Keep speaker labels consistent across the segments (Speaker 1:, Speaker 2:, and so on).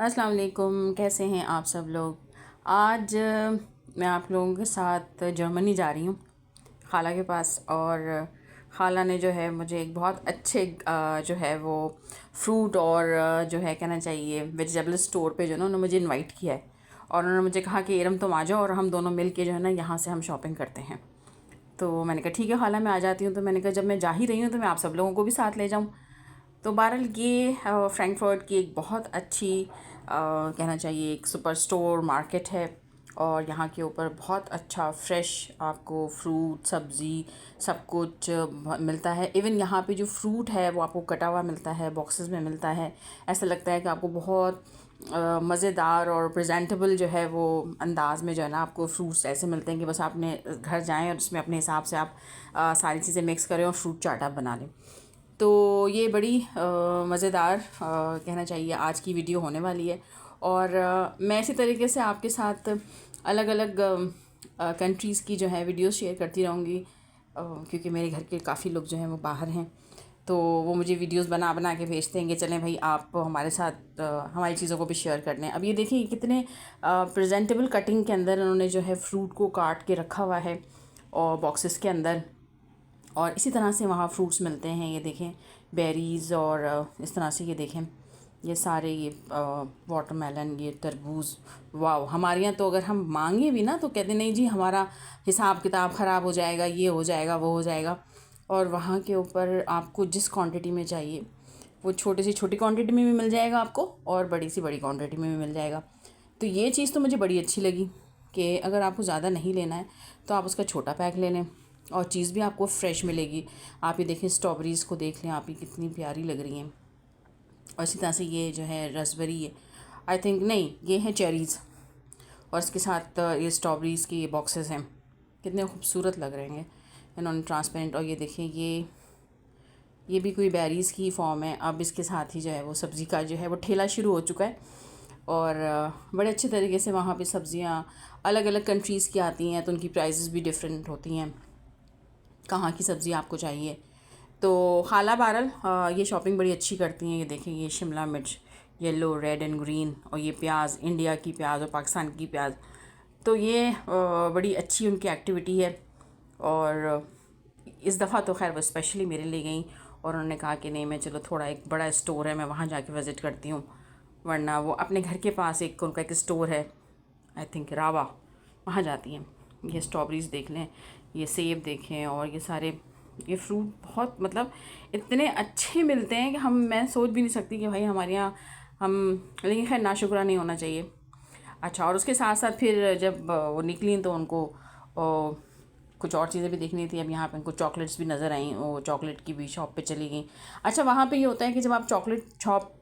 Speaker 1: अस्सलाम वालेकुम, कैसे हैं आप सब लोग। आज मैं आप लोगों के साथ जर्मनी जा रही हूँ खाला के पास। और खाला ने जो है मुझे एक बहुत अच्छे जो है वो फ्रूट और जो है कहना चाहिए वेजिटेबल स्टोर पे जो है ना उन्होंने मुझे इनवाइट किया है। और उन्होंने मुझे कहा कि इरम तुम आ जाओ और हम दोनों मिल के जो है ना यहाँ से हम शॉपिंग करते हैं। तो मैंने कहा ठीक है खाला, मैं आ जाती हूँ। तो मैंने कहा जब मैं जा ही रही हूँ तो मैं आप सब लोगों को भी साथ ले जाऊँ। तो बहरहाल ये फ्रैंकफर्ट की एक बहुत अच्छी कहना चाहिए एक सुपर स्टोर मार्केट है। और यहाँ के ऊपर बहुत अच्छा फ्रेश आपको फ्रूट सब्ज़ी सब कुछ मिलता है। इवन यहाँ पे जो फ्रूट है वो आपको कटा हुआ मिलता है, बॉक्सेस में मिलता है। ऐसा लगता है कि आपको बहुत मज़ेदार और प्रेजेंटेबल जो है वो अंदाज़ में जो है ना आपको फ्रूट्स ऐसे मिलते हैं कि बस आपने घर जाएं और उसमें अपने हिसाब से आप सारी चीज़ें मिक्स करें और फ्रूट चाट आप बना लें। तो ये बड़ी मज़ेदार कहना चाहिए आज की वीडियो होने वाली है। और मैं इसी तरीके से आपके साथ अलग अलग कंट्रीज़ की जो है वीडियो शेयर करती रहूँगी, क्योंकि मेरे घर के काफ़ी लोग जो हैं वो बाहर हैं। तो वो मुझे वीडियोस बना बना के भेजते हैं कि चलें भाई आप हमारे साथ हमारी चीज़ों को भी शेयर कर लें। अब ये देखिए कितने प्रेजेंटेबल कटिंग के अंदर उन्होंने जो है फ्रूट को काट के रखा हुआ है और बॉक्सेस के अंदर। और इसी तरह से वहाँ फ्रूट्स मिलते हैं, ये देखें बेरीज़। और इस तरह से ये देखें ये सारे ये वाटरमेलन, ये तरबूज। वाह, हमारे यहाँ तो अगर हम मांगे भी ना तो कहते नहीं जी हमारा हिसाब किताब ख़राब हो जाएगा, ये हो जाएगा वो हो जाएगा। और वहाँ के ऊपर आपको जिस क्वांटिटी में चाहिए वो छोटी सी छोटी क्वांटिटी में भी मिल जाएगा आपको और बड़ी सी बड़ी क्वांटिटी में भी मिल जाएगा। तो ये चीज़ तो मुझे बड़ी अच्छी लगी कि अगर आपको ज़्यादा नहीं लेना है तो आप उसका छोटा पैक ले लें और चीज़ भी आपको फ्रेश मिलेगी। आप ये देखें स्ट्रॉबेरीज़ को देख लें आप, ये कितनी प्यारी लग रही हैं। और इसी तरह से ये जो है रसबेरी है, आई थिंक नहीं ये है चेरीज़। और इसके साथ ये स्ट्रॉबेरीज़ के ये बॉक्सेस हैं, कितने खूबसूरत लग रहे हैं इन्होंने ट्रांसपेरेंट। और ये देखें ये भी कोई बेरीज़ की फॉर्म है। अब इसके साथ ही जो है वो सब्ज़ी का जो है वो ठेला शुरू हो चुका है। और बड़े अच्छे तरीके से वहाँ पे सब्ज़ियाँ अलग अलग कंट्रीज़ की आती हैं तो उनकी प्राइसेस भी डिफरेंट होती हैं, कहाँ की सब्ज़ी आपको चाहिए। तो खाला बहरहाल ये शॉपिंग बड़ी अच्छी करती हैं। ये देखें ये शिमला मिर्च येलो रेड एंड ग्रीन, और ये प्याज इंडिया की प्याज और पाकिस्तान की प्याज। तो ये बड़ी अच्छी उनकी एक्टिविटी है। और इस दफ़ा तो खैर वो स्पेशली मेरे लिए गई और उन्होंने कहा कि नहीं मैं चलो थोड़ा एक बड़ा स्टोर है मैं वहाँ जाके विज़िट करती हूँ। वरना वो अपने घर के पास एक उनका एक स्टोर है, आई थिंक रावा, वहाँ जाती हैं। ये स्ट्रॉबेरीज़ देख लें, ये सेब देखें, और ये सारे ये फ्रूट बहुत मतलब इतने अच्छे मिलते हैं कि मैं सोच भी नहीं सकती कि भाई हमारे यहाँ हम, लेकिन खैर नाशुक्रा नहीं होना चाहिए। अच्छा, और उसके साथ साथ फिर जब वो निकली तो उनको कुछ और चीज़ें भी देखनी थी। अब यहाँ पे उनको चॉकलेट्स भी नज़र आई, वो चॉकलेट की भी शॉप पे चली गई। अच्छा, वहाँ पे ये होता है कि जब आप चॉकलेट शॉप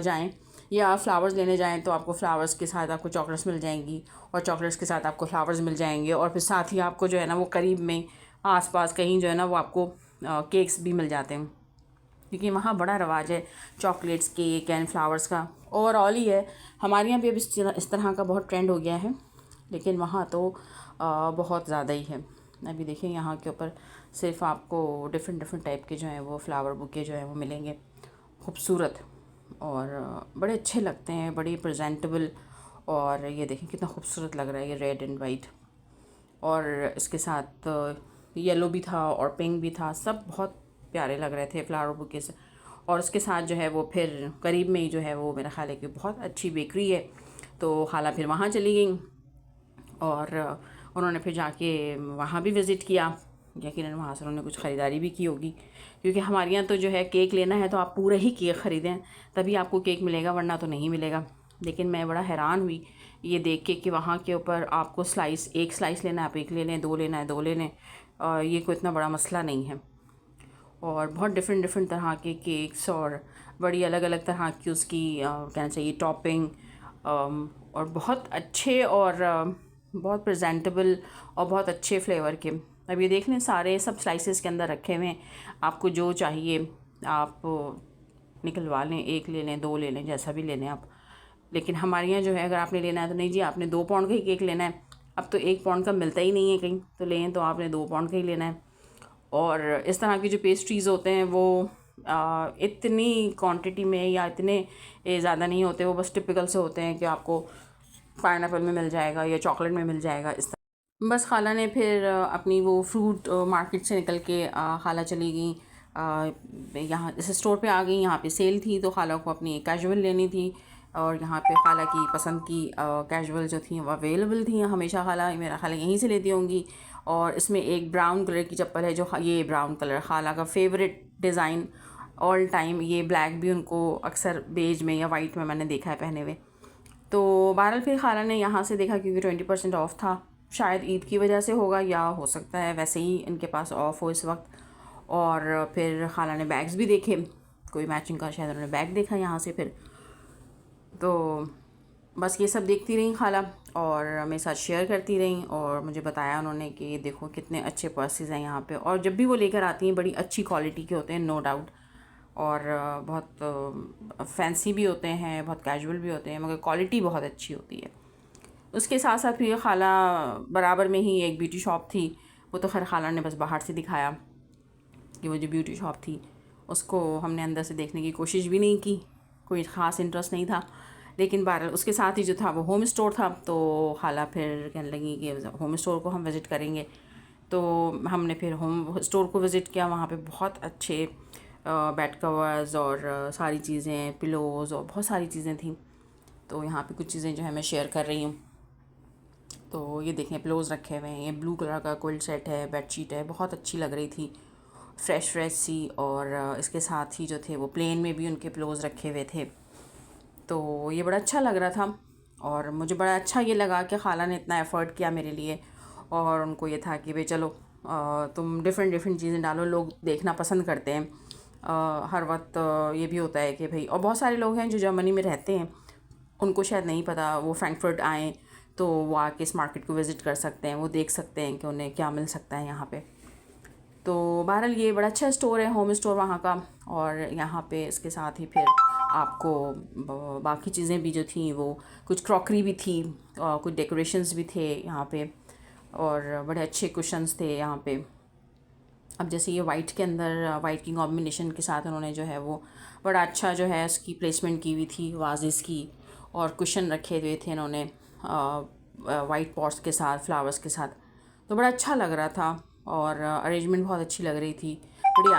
Speaker 1: जाएँ या फ्लावर्स लेने जाएँ तो आपको फ्लावर्स के साथ आपको चॉकलेट्स मिल जाएंगी और चॉकलेट्स के साथ आपको फ्लावर्स मिल जाएंगे। और फिर साथ ही आपको जो है ना वो करीब में आसपास कहीं जो है ना वो आपको केक्स भी मिल जाते हैं, क्योंकि वहाँ बड़ा रवाज है चॉकलेट्स केक एंड फ्लावर्स का। ओवरऑल ही है, हमारे यहाँ भी अब इस तरह का बहुत ट्रेंड हो गया है, लेकिन वहाँ तो बहुत ज़्यादा ही है। अभी देखिए यहाँ के ऊपर सिर्फ आपको डिफरेंट डिफरेंट टाइप के जो हैं वो फ्लावर बुके जो हैं वो मिलेंगे, खूबसूरत और बड़े अच्छे लगते हैं, बड़ी प्रेजेंटेबल। और ये देखें कितना खूबसूरत लग रहा है, ये रेड एंड वाइट और इसके साथ येलो भी था और पिंक भी था, सब बहुत प्यारे लग रहे थे फ्लावर बुके से। और उसके साथ जो है वो फिर करीब में ही जो है वो मेरा ख्याल है कि बहुत अच्छी बेकरी है। तो खाला फिर वहाँ चली गई और उन्होंने फिर जाके वहाँ भी विज़िट किया। यकीनन वहाँ से उन्होंने कुछ ख़रीदारी भी की होगी, क्योंकि हमारे यहाँ तो जो है केक लेना है तो आप पूरा ही केक ख़रीदें तभी आपको केक मिलेगा, वरना तो नहीं मिलेगा। लेकिन मैं बड़ा हैरान हुई ये देख के कि वहाँ के ऊपर आपको स्लाइस, एक स्लाइस लेना है आप एक ले लें, दो लेना है दो ले लें, ये कोई इतना बड़ा मसला नहीं है। और बहुत डिफरेंट डिफरेंट तरह के केक्स और बड़ी अलग अलग तरह की उसकी कहना चाहिए टॉपिंग, और बहुत अच्छे और बहुत प्रेजेंटेबल और बहुत अच्छे फ्लेवर के। अब ये देख लें सारे सब स्लाइसेस के अंदर रखे हुए हैं, आपको जो चाहिए आप निकलवा लें, एक ले लें दो ले लें जैसा भी ले लें आप। लेकिन हमारे यहाँ जो है अगर आपने लेना है तो नहीं जी आपने 2 पाउंड का ही केक लेना है, अब तो 1 पाउंड का मिलता ही नहीं है कहीं, तो लें तो आपने 2 पाउंड का ही लेना है। और इस तरह की जो पेस्ट्रीज़ होते हैं वो इतनी क्वांटिटी में या इतने ज़्यादा नहीं होते, वो बस टिपिकल से होते हैं कि आपको पाइनएप्पल में मिल जाएगा या चॉकलेट में मिल जाएगा इस तरह। बस खाला ने फिर अपनी वो फ्रूट मार्केट से निकल के खाला चली गई यहाँ इस स्टोर पे आ गई। यहाँ पे सेल थी तो खाला को अपनी कैजुअल लेनी थी और यहाँ पे खाला की पसंद की कैजुअल जो थी वो अवेलेबल थी। हमेशा मेरा खाला यहीं से लेती होंगी। और इसमें एक ब्राउन कलर की चप्पल है, जो ये ब्राउन कलर खाला का फेवरेट डिज़ाइन ऑल टाइम। ये ब्लैक भी उनको अक्सर बेज में या वाइट में मैंने देखा है पहने हुए। तो बहरहाल फिर खाला ने यहाँ से देखा, क्योंकि 20% ऑफ़ था, शायद ईद की वजह से होगा या हो सकता है वैसे ही इनके पास ऑफ़ हो इस वक्त। और फिर खाला ने बैग्स भी देखे, कोई मैचिंग का शायद उन्होंने बैग देखा यहाँ से। फिर तो बस ये सब देखती रही खाला और मेरे साथ शेयर करती रही और मुझे बताया उन्होंने कि देखो कितने अच्छे पर्सेस हैं यहाँ पे। और जब भी वो लेकर आती हैं बड़ी अच्छी क्वालिटी के होते हैं, नो डाउट। और बहुत फैंसी भी होते हैं, बहुत कैजुअल भी होते हैं, मगर क्वालिटी बहुत अच्छी होती है। उसके साथ साथ फिर खाला बराबर में ही एक ब्यूटी शॉप थी। वो तो खैर खाला ने बस बाहर से दिखाया कि वो जो ब्यूटी शॉप थी उसको हमने अंदर से देखने की कोशिश भी नहीं की, कोई ख़ास इंटरेस्ट नहीं था। लेकिन बहरहाल उसके साथ ही जो था वो होम स्टोर था, तो खाला फिर कहने लगी कि होम स्टोर को हम विज़िट करेंगे। तो हमने फिर होम स्टोर को विज़िट किया। वहाँ पे बहुत अच्छे बेड कवर्स और सारी चीज़ें, पिलोज़ और बहुत सारी चीज़ें थी। तो यहाँ पे कुछ चीज़ें जो है मैं शेयर कर रही हूँ। तो ये देखें, पिलोज़ रखे हुए हैं, ये ब्लू कलर का क्विल्ट सेट है, बेडशीट है, बहुत अच्छी लग रही थी, फ्रेश फ्रेश सी। और इसके साथ ही जो थे वो प्लेन में भी उनके पिलोज़ रखे हुए थे। तो ये बड़ा अच्छा लग रहा था और मुझे बड़ा अच्छा ये लगा कि खाला ने इतना एफ़र्ट किया मेरे लिए। और उनको ये था कि भाई चलो तुम डिफ़रेंट चीज़ें डालो, लोग देखना पसंद करते हैं। हर वक्त ये भी होता है कि भाई, और बहुत सारे लोग हैं जो जर्मनी में रहते हैं, उनको शायद नहीं पता, वो फ्रैंकफर्ट आएँ तो वो आके इस मार्केट को विज़िट कर सकते हैं, वो देख सकते हैं कि उन्हें क्या मिल सकता है यहाँ पे। तो बहरहाल ये बड़ा अच्छा स्टोर है, होम स्टोर वहाँ का। और यहाँ पे इसके साथ ही फिर आपको बाकी चीज़ें भी जो थी, वो कुछ क्रॉकरी भी थी और कुछ डेकोरेशंस भी थे यहाँ पे, और बड़े अच्छे कुशन्स थे यहाँ पे। अब जैसे ये वाइट के अंदर वाइट की कॉम्बिनेशन के साथ उन्होंने जो है वो बड़ा अच्छा जो है उसकी प्लेसमेंट की हुई थी वाजेस की, और कुशन रखे हुए थे इन्होंने वाइट पॉट्स के साथ, फ्लावर्स के साथ। तो बड़ा अच्छा लग रहा था और अरेंजमेंट बहुत अच्छी लग रही थी, बड़ी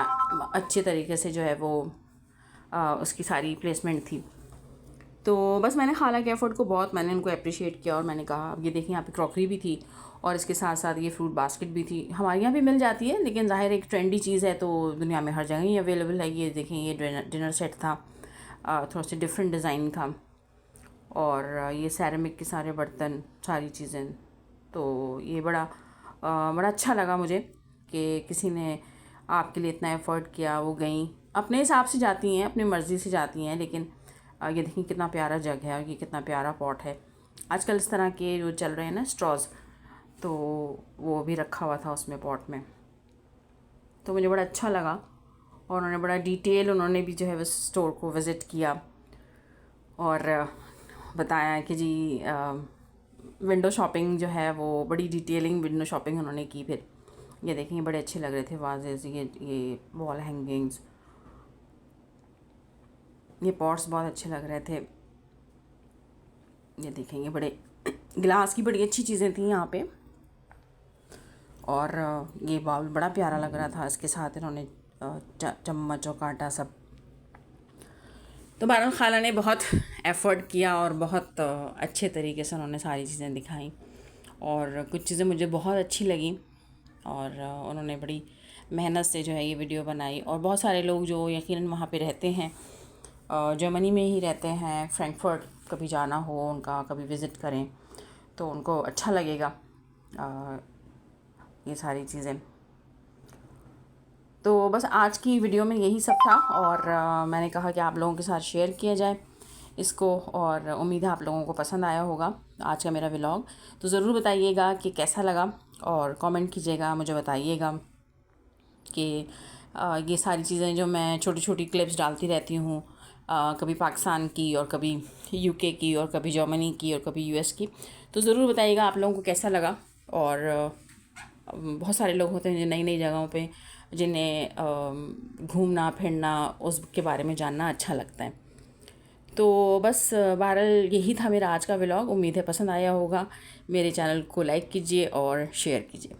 Speaker 1: अच्छे तरीके से जो है वो उसकी सारी प्लेसमेंट थी। तो बस मैंने खाला के एफ़र्ट को बहुत मैंने उनको अप्रिशिएट किया और मैंने कहा, अब ये देखिए यहाँ पे क्रॉकरी भी थी और इसके साथ साथ ये फ्रूट बास्केट भी थी। हमारे यहाँ भी मिल जाती है, लेकिन ज़ाहिर एक ट्रेंडी चीज़ है तो दुनिया में हर जगह ही अवेलेबल है। ये देखें, ये डिनर सेट था, थोड़ा सा डिफरेंट डिज़ाइन था। और ये सैरेमिक के सारे बर्तन, सारी चीज़ें। तो ये बड़ा अच्छा लगा मुझे कि किसी ने आपके लिए इतना एफ़र्ट किया। वो गई अपने हिसाब से जाती हैं, अपनी मर्ज़ी से जाती हैं, लेकिन ये देखिए कितना प्यारा जग है और ये कितना प्यारा पॉट है। आजकल इस तरह के जो चल रहे हैं ना स्ट्रॉज, तो वो भी रखा हुआ था उसमें पॉट में। तो मुझे बड़ा अच्छा लगा और उन्होंने बड़ा डिटेल, उन्होंने भी जो है उस स्टोर को विज़िट किया और बताया कि जी विंडो शॉपिंग जो है वो बड़ी डिटेलिंग विंडो शॉपिंग उन्होंने की। फिर ये देखें, बड़े अच्छे लग रहे थे वाजेस, ये वॉल हैंगिंग्स, ये पॉट्स बहुत अच्छे लग रहे थे। ये देखेंगे, बड़े गिलास की बड़ी अच्छी चीज़ें थी यहाँ पे। और ये बाउल बड़ा प्यारा लग रहा था, इसके साथ इन्होंने चम्मच और कांटा सब। तो बहरहाल खाला ने बहुत एफ़र्ट किया और बहुत अच्छे तरीके से उन्होंने सारी चीज़ें दिखाई और कुछ चीज़ें मुझे बहुत अच्छी लगी। और उन्होंने बड़ी मेहनत से जो है ये वीडियो बनाई। और बहुत सारे लोग जो यकीनन वहाँ पे रहते हैं, जर्मनी में ही रहते हैं, फ्रैंकफर्ट कभी जाना हो उनका, कभी विज़िट करें तो उनको अच्छा लगेगा ये सारी चीज़ें। तो बस आज की वीडियो में यही सब था और मैंने कहा कि आप लोगों के साथ शेयर किया जाए इसको, और उम्मीद है आप लोगों को पसंद आया होगा आज का मेरा व्लॉग। तो ज़रूर बताइएगा कि कैसा लगा और कमेंट कीजिएगा, मुझे बताइएगा कि ये सारी चीज़ें जो मैं छोटी छोटी क्लिप्स डालती रहती हूँ, कभी पाकिस्तान की और कभी यूके की और कभी जर्मनी की और कभी यूएस की, तो ज़रूर बताइएगा आप लोगों को कैसा लगा। और बहुत सारे लोग होते हैं जो नई नई जगहों पे जिन्हें घूमना फिरना उसके बारे में जानना अच्छा लगता है। तो बस बहरहाल यही था मेरा आज का व्लॉग। उम्मीद है पसंद आया होगा। मेरे चैनल को लाइक कीजिए और शेयर कीजिए।